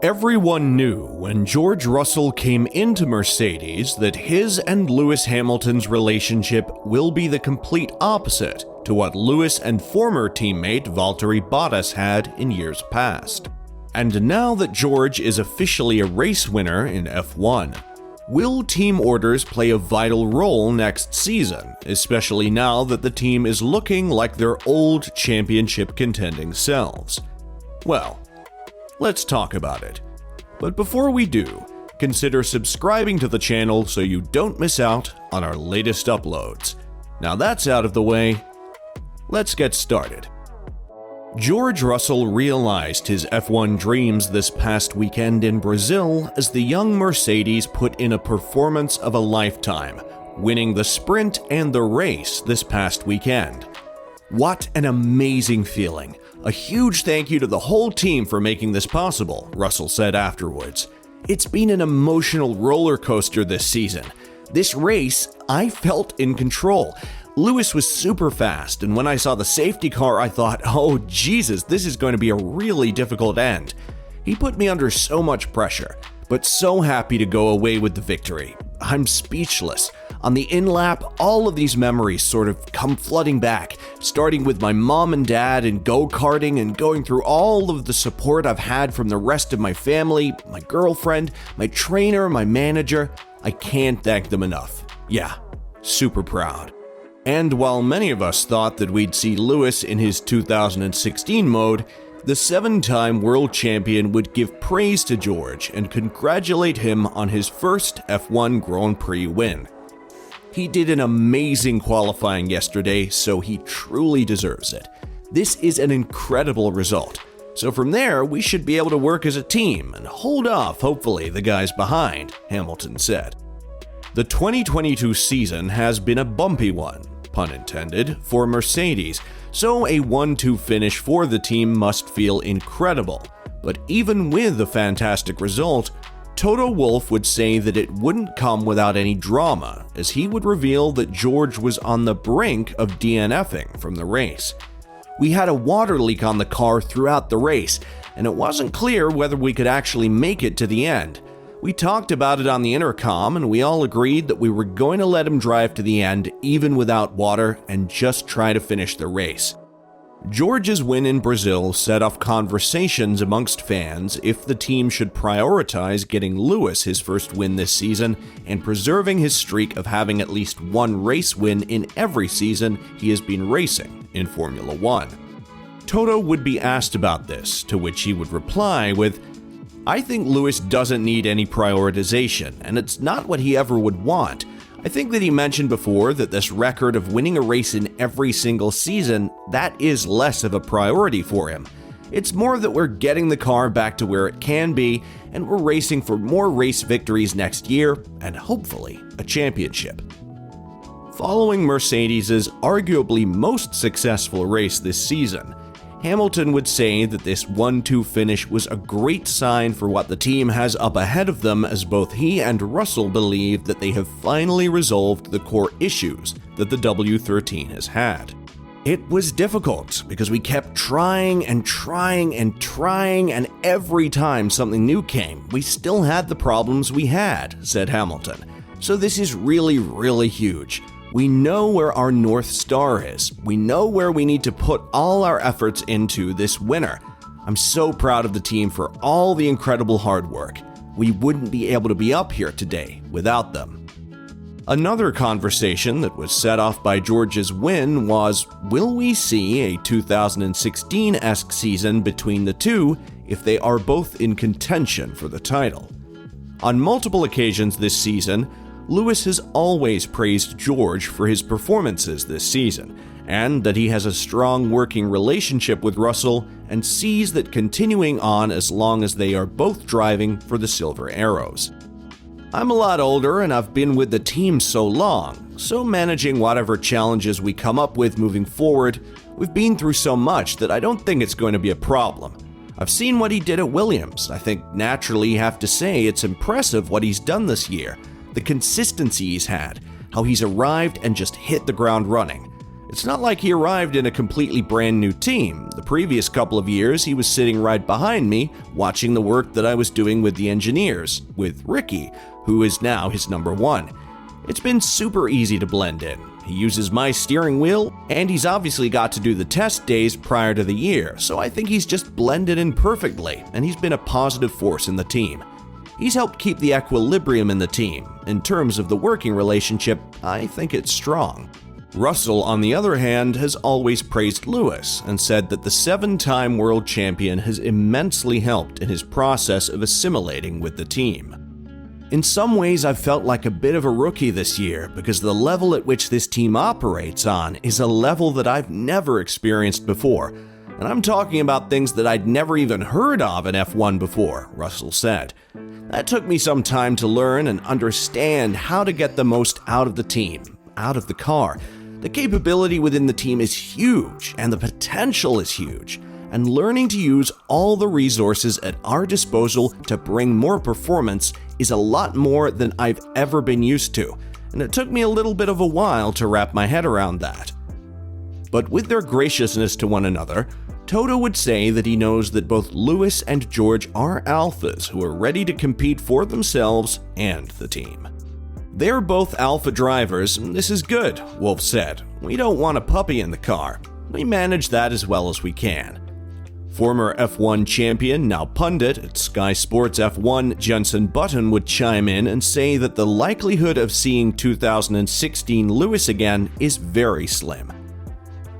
Everyone knew when George Russell came into Mercedes that his and Lewis Hamilton's relationship will be the complete opposite to what Lewis and former teammate Valtteri Bottas had in years past. And now that George is officially a race winner in F1, will team orders play a vital role next season, especially now that the team is looking like their old championship contending selves? Well, let's talk about it. But before we do, consider subscribing to the channel so you don't miss out on our latest uploads. Now that's out of the way, let's get started. George Russell realized his F1 dreams this past weekend in Brazil as the young Mercedes put in a performance of a lifetime, winning the sprint and the race this past weekend. What an amazing feeling. A huge thank you to the whole team for making this possible, Russell said afterwards. It's been an emotional roller coaster this season. This race, I felt in control. Lewis was super fast, and when I saw the safety car, I thought, oh Jesus, this is going to be a really difficult end. He put me under so much pressure, but so happy to go away with the victory. I'm speechless. On the in-lap, all of these memories sort of come flooding back, starting with my mom and dad and go-karting and going through all of the support I've had from the rest of my family, my girlfriend, my trainer, my manager. I can't thank them enough. Yeah, super proud. And while many of us thought that we'd see Lewis in his 2016 mode, the 7-time world champion would give praise to George and congratulate him on his first F1 Grand Prix win. He did an amazing qualifying yesterday, so he truly deserves it. This is an incredible result. So from there, we should be able to work as a team and hold off, hopefully, the guys behind, Hamilton said. The 2022 season has been a bumpy one, pun intended, for Mercedes, so a 1-2 finish for the team must feel incredible. But even with a fantastic result, Toto Wolff would say that it wouldn't come without any drama, as he would reveal that George was on the brink of DNFing from the race. We had a water leak on the car throughout the race, and it wasn't clear whether we could actually make it to the end. We talked about it on the intercom, and we all agreed that we were going to let him drive to the end even without water and just try to finish the race. George's win in Brazil set off conversations amongst fans if the team should prioritize getting Lewis his first win this season and preserving his streak of having at least one race win in every season he has been racing in Formula One. Toto would be asked about this, to which he would reply with, "I think Lewis doesn't need any prioritization, and it's not what he ever would want. I think that he mentioned before that this record of winning a race in every single season, that is less of a priority for him. It's more that we're getting the car back to where it can be, and we're racing for more race victories next year, and hopefully a championship." Following Mercedes' arguably most successful race this season, Hamilton would say that this 1-2 finish was a great sign for what the team has up ahead of them, as both he and Russell believe that they have finally resolved the core issues that the W13 has had. "It was difficult because we kept trying and trying and trying, and every time something new came, we still had the problems we had," said Hamilton. "So this is really huge. We know where our North Star is. We know where we need to put all our efforts into this winter. I'm so proud of the team for all the incredible hard work. We wouldn't be able to be up here today without them." Another conversation that was set off by George's win was, will we see a 2016-esque season between the two if they are both in contention for the title? On multiple occasions this season, Lewis has always praised George for his performances this season, and that he has a strong working relationship with Russell and sees that continuing on as long as they are both driving for the Silver Arrows. "I'm a lot older and I've been with the team so long, so managing whatever challenges we come up with moving forward, we've been through so much that I don't think it's going to be a problem. I've seen what he did at Williams. I think naturally you have to say it's impressive what he's done this year. The consistency he's had, how he's arrived and just hit the ground running. It's not like he arrived in a completely brand new team. The previous couple of years, he was sitting right behind me, watching the work that I was doing with the engineers, with Ricky, who is now his number one. It's been super easy to blend in. He uses my steering wheel, and he's obviously got to do the test days prior to the year, so I think he's just blended in perfectly, and he's been a positive force in the team. He's helped keep the equilibrium in the team. In terms of the working relationship, I think it's strong. Russell, on the other hand, has always praised Lewis and said that the 7-time world champion has immensely helped in his process of assimilating with the team. In some ways, I've felt like a bit of a rookie this year because the level at which this team operates on is a level that I've never experienced before. And I'm talking about things that I'd never even heard of in F1 before, Russell said. That took me some time to learn and understand how to get the most out of the team, out of the car. The capability within the team is huge, and the potential is huge. And learning to use all the resources at our disposal to bring more performance is a lot more than I've ever been used to, and it took me a little bit of a while to wrap my head around that. But with their graciousness to one another, Toto would say that he knows that both Lewis and George are alphas who are ready to compete for themselves and the team. They're both alpha drivers, and this is good, Wolff said. We don't want a puppy in the car. We manage that as well as we can. Former F1 champion, now pundit at Sky Sports F1, Jenson Button would chime in and say that the likelihood of seeing 2016 Lewis again is very slim.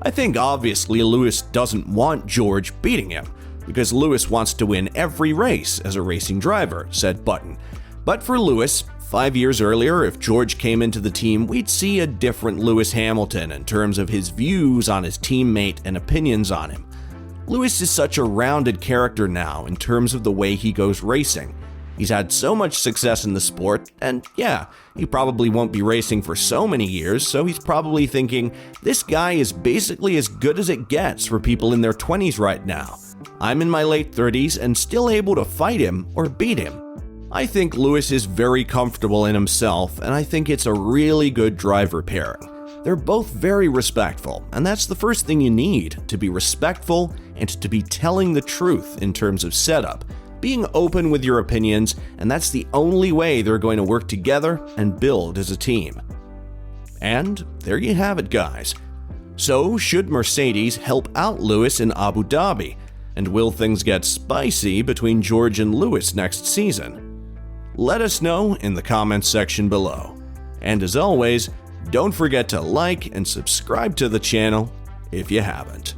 I think obviously Lewis doesn't want George beating him, because Lewis wants to win every race as a racing driver, said Button. But for Lewis, 5 years earlier, if George came into the team, we'd see a different Lewis Hamilton in terms of his views on his teammate and opinions on him. Lewis is such a rounded character now in terms of the way he goes racing. He's had so much success in the sport, and yeah, he probably won't be racing for so many years, so he's probably thinking, this guy is basically as good as it gets for people in their 20s right now. I'm in my late 30s and still able to fight him or beat him. I think Lewis is very comfortable in himself, and I think it's a really good driver pairing. They're both very respectful, and that's the first thing you need, to be respectful and to be telling the truth in terms of setup, being open with your opinions, and that's the only way they're going to work together and build as a team. And there you have it, guys. So, should Mercedes help out Lewis in Abu Dhabi? And will things get spicy between George and Lewis next season? Let us know in the comments section below. And as always, don't forget to like and subscribe to the channel if you haven't.